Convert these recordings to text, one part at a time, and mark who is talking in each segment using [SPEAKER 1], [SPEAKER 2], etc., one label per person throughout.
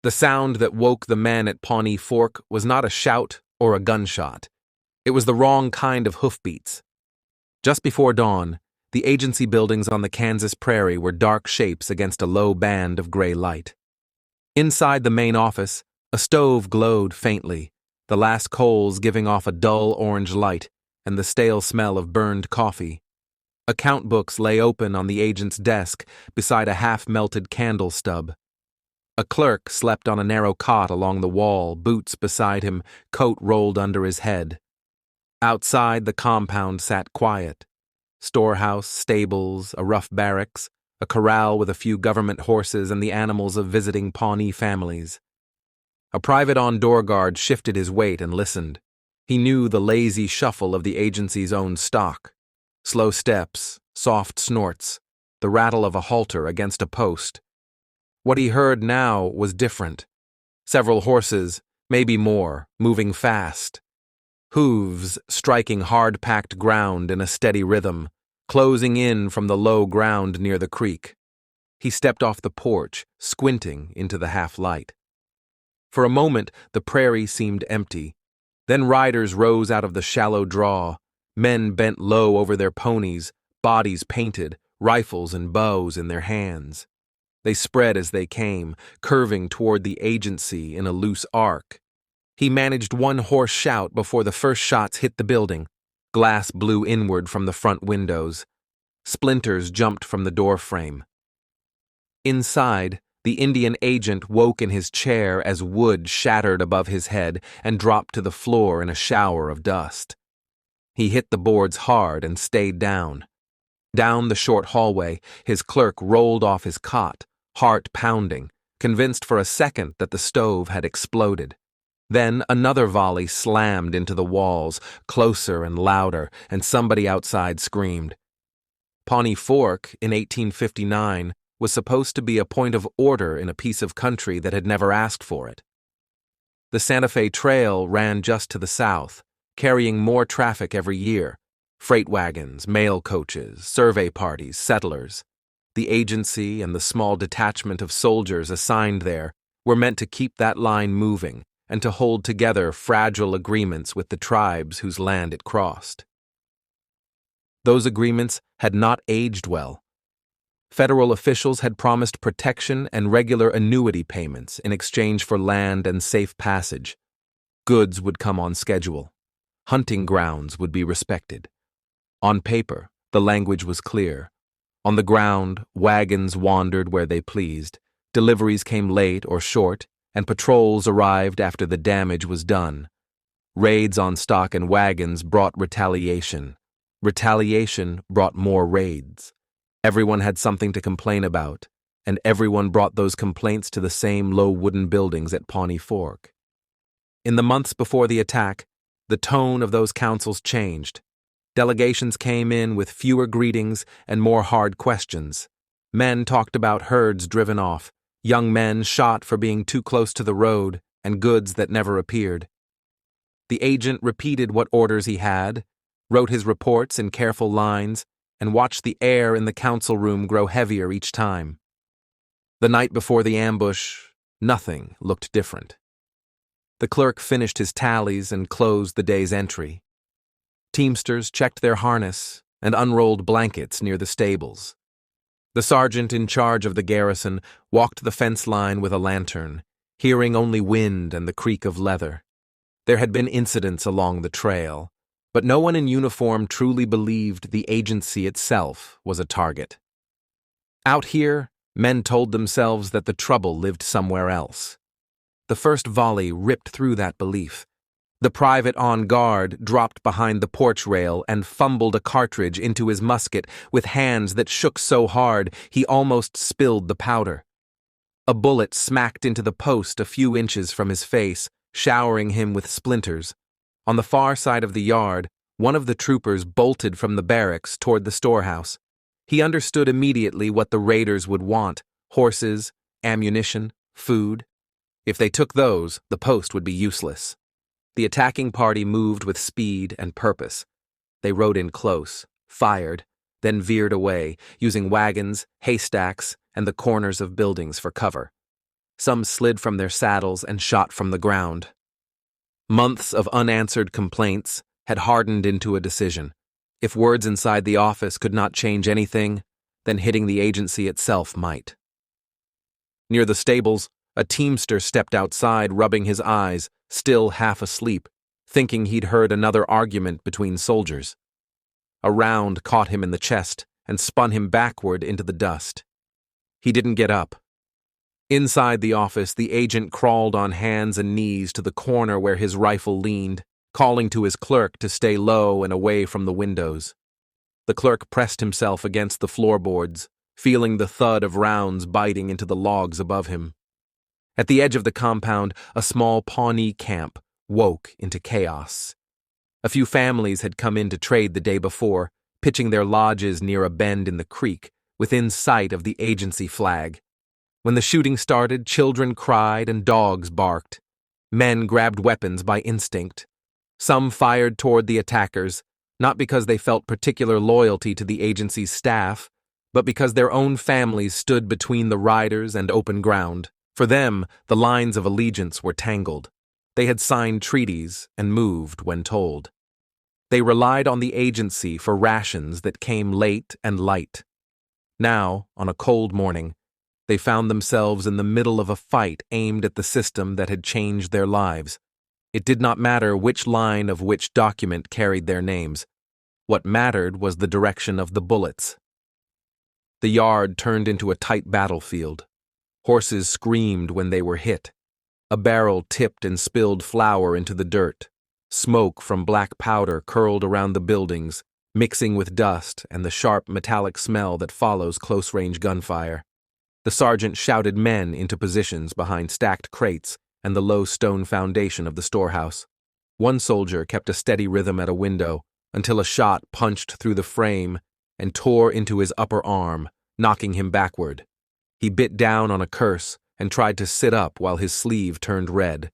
[SPEAKER 1] The sound that woke the men at Pawnee Fork was not a shout or a gunshot. It was the wrong kind of hoofbeats. Just before dawn, the agency buildings on the Kansas prairie were dark shapes against a low band of gray light. Inside the main office, a stove glowed faintly, the last coals giving off a dull orange light and the stale smell of burned coffee. Account books lay open on the agent's desk beside a half-melted candle stub. A clerk slept on a narrow cot along the wall, boots beside him, coat rolled under his head. Outside, the compound sat quiet. Storehouse, stables, a rough barracks, a corral with a few government horses and the animals of visiting Pawnee families. A private on-door guard shifted his weight and listened. He knew the lazy shuffle of the agency's own stock. Slow steps, soft snorts, the rattle of a halter against a post. What he heard now was different. Several horses, maybe more, moving fast. Hooves striking hard-packed ground in a steady rhythm, closing in from the low ground near the creek. He stepped off the porch, squinting into the half-light. For a moment, the prairie seemed empty. Then riders rose out of the shallow draw. Men bent low over their ponies, bodies painted, rifles and bows in their hands. They spread as they came, curving toward the agency in a loose arc. He managed one hoarse shout before the first shots hit the building. Glass blew inward from the front windows. Splinters jumped from the door frame. Inside, the Indian agent woke in his chair as wood shattered above his head and dropped to the floor in a shower of dust. He hit the boards hard and stayed down. Down the short hallway, his clerk rolled off his cot, heart pounding, convinced for a second that the stove had exploded. Then another volley slammed into the walls, closer and louder, and somebody outside screamed. Pawnee Fork, in 1859, was supposed to be a point of order in a piece of country that had never asked for it. The Santa Fe Trail ran just to the south, carrying more traffic every year. Freight wagons, mail coaches, survey parties, settlers. The agency and the small detachment of soldiers assigned there were meant to keep that line moving and to hold together fragile agreements with the tribes whose land it crossed. Those agreements had not aged well. Federal officials had promised protection and regular annuity payments in exchange for land and safe passage. Goods would come on schedule. Hunting grounds would be respected. On paper, the language was clear. On the ground, wagons wandered where they pleased, deliveries came late or short, and patrols arrived after the damage was done. Raids on stock and wagons brought retaliation. Retaliation brought more raids. Everyone had something to complain about, and everyone brought those complaints to the same low wooden buildings at Pawnee Fork. In the months before the attack, the tone of those councils changed. Delegations came in with fewer greetings and more hard questions. Men talked about herds driven off, young men shot for being too close to the road, and goods that never appeared. The agent repeated what orders he had, wrote his reports in careful lines, and watched the air in the council room grow heavier each time. The night before the ambush, nothing looked different. The clerk finished his tallies and closed the day's entry. Teamsters checked their harness and unrolled blankets near the stables. The sergeant in charge of the garrison walked the fence line with a lantern, hearing only wind and the creak of leather. There had been incidents along the trail, but no one in uniform truly believed the agency itself was a target. Out here, men told themselves that the trouble lived somewhere else. The first volley ripped through that belief. The private on guard dropped behind the porch rail and fumbled a cartridge into his musket with hands that shook so hard he almost spilled the powder. A bullet smacked into the post a few inches from his face, showering him with splinters. On the far side of the yard, one of the troopers bolted from the barracks toward the storehouse. He understood immediately what the raiders would want: horses, ammunition, food. If they took those, the post would be useless. The attacking party moved with speed and purpose. They rode in close, fired, then veered away, using wagons, haystacks, and the corners of buildings for cover. Some slid from their saddles and shot from the ground. Months of unanswered complaints had hardened into a decision. If words inside the office could not change anything, then hitting the agency itself might. Near the stables, a teamster stepped outside, rubbing his eyes, still half asleep, thinking he'd heard another argument between soldiers. A round caught him in the chest and spun him backward into the dust. He didn't get up. Inside the office, the agent crawled on hands and knees to the corner where his rifle leaned, calling to his clerk to stay low and away from the windows. The clerk pressed himself against the floorboards, feeling the thud of rounds biting into the logs above him. At the edge of the compound, a small Pawnee camp woke into chaos. A few families had come in to trade the day before, pitching their lodges near a bend in the creek, within sight of the agency flag. When the shooting started, children cried and dogs barked. Men grabbed weapons by instinct. Some fired toward the attackers, not because they felt particular loyalty to the agency's staff, but because their own families stood between the riders and open ground. For them, the lines of allegiance were tangled. They had signed treaties and moved when told. They relied on the agency for rations that came late and light. Now, on a cold morning, they found themselves in the middle of a fight aimed at the system that had changed their lives. It did not matter which line of which document carried their names. What mattered was the direction of the bullets. The yard turned into a tight battlefield. Horses screamed when they were hit. A barrel tipped and spilled flour into the dirt. Smoke from black powder curled around the buildings, mixing with dust and the sharp metallic smell that follows close-range gunfire. The sergeant shouted men into positions behind stacked crates and the low stone foundation of the storehouse. One soldier kept a steady rhythm at a window until a shot punched through the frame and tore into his upper arm, knocking him backward. He bit down on a curse and tried to sit up while his sleeve turned red.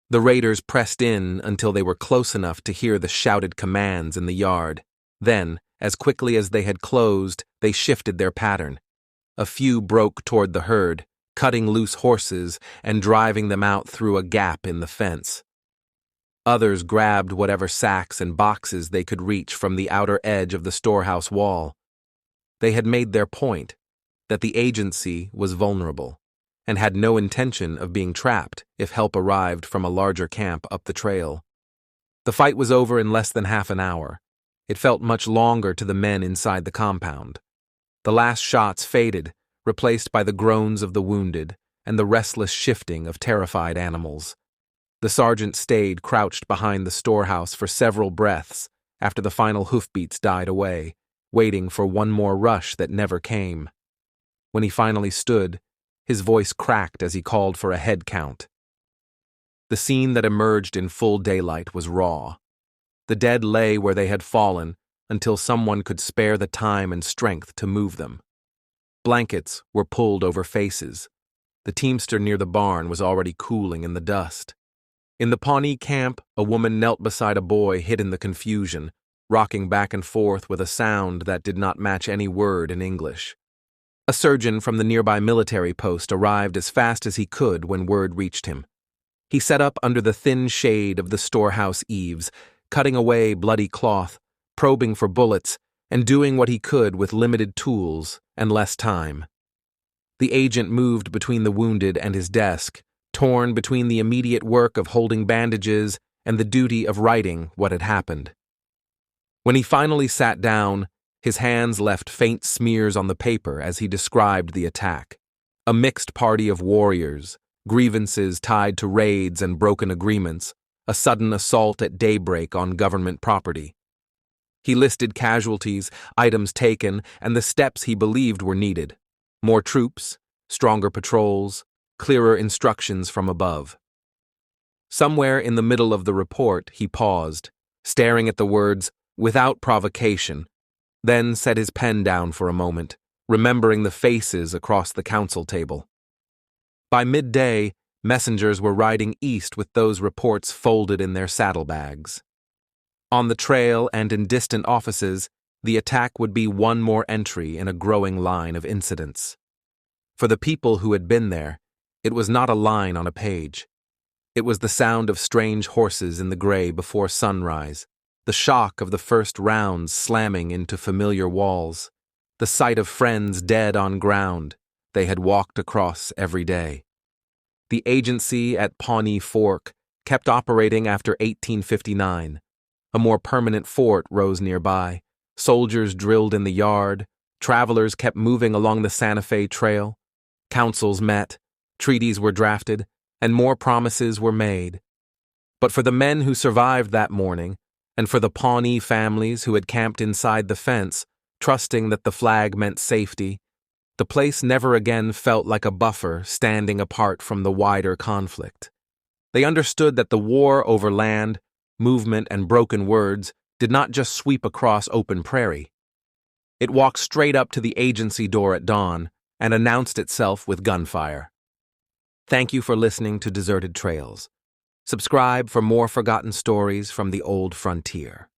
[SPEAKER 1] The raiders pressed in until they were close enough to hear the shouted commands in the yard. Then, as quickly as they had closed, they shifted their pattern. A few broke toward the herd, cutting loose horses and driving them out through a gap in the fence. Others grabbed whatever sacks and boxes they could reach from the outer edge of the storehouse wall. They had made their point, that the agency was vulnerable, and had no intention of being trapped if help arrived from a larger camp up the trail. The fight was over in less than half an hour. It felt much longer to the men inside the compound. The last shots faded, replaced by the groans of the wounded and the restless shifting of terrified animals. The sergeant stayed crouched behind the storehouse for several breaths after the final hoofbeats died away, waiting for one more rush that never came. When he finally stood, his voice cracked as he called for a head count. The scene that emerged in full daylight was raw. The dead lay where they had fallen until someone could spare the time and strength to move them. Blankets were pulled over faces. The teamster near the barn was already cooling in the dust. In the Pawnee camp, a woman knelt beside a boy hid in the confusion, rocking back and forth with a sound that did not match any word in English. A surgeon from the nearby military post arrived as fast as he could when word reached him. He sat up under the thin shade of the storehouse eaves, cutting away bloody cloth, probing for bullets, and doing what he could with limited tools and less time. The agent moved between the wounded and his desk, torn between the immediate work of holding bandages and the duty of writing what had happened. When he finally sat down, his hands left faint smears on the paper as he described the attack. A mixed party of warriors, grievances tied to raids and broken agreements, a sudden assault at daybreak on government property. He listed casualties, items taken, and the steps he believed were needed. More troops, stronger patrols, clearer instructions from above. Somewhere in the middle of the report, he paused, staring at the words, "without provocation," then set his pen down for a moment, remembering the faces across the council table. By midday, messengers were riding east with those reports folded in their saddlebags. On the trail and in distant offices, the attack would be one more entry in a growing line of incidents. For the people who had been there, It was not a line on a page. It was the sound of strange horses in the gray before sunrise, the shock of the first rounds slamming into familiar walls, the sight of friends dead on ground they had walked across every day. The agency at Pawnee Fork kept operating after 1859. A more permanent fort rose nearby. Soldiers drilled in the yard. Travelers kept moving along the Santa Fe Trail. Councils met. Treaties were drafted, and more promises were made. But for the men who survived that morning, and for the Pawnee families who had camped inside the fence, trusting that the flag meant safety, the place never again felt like a buffer standing apart from the wider conflict. They understood that the war over land, movement, and broken words did not just sweep across open prairie. It walked straight up to the agency door at dawn and announced itself with gunfire. Thank you for listening to Deserted Trails. Subscribe for more forgotten stories from the old frontier.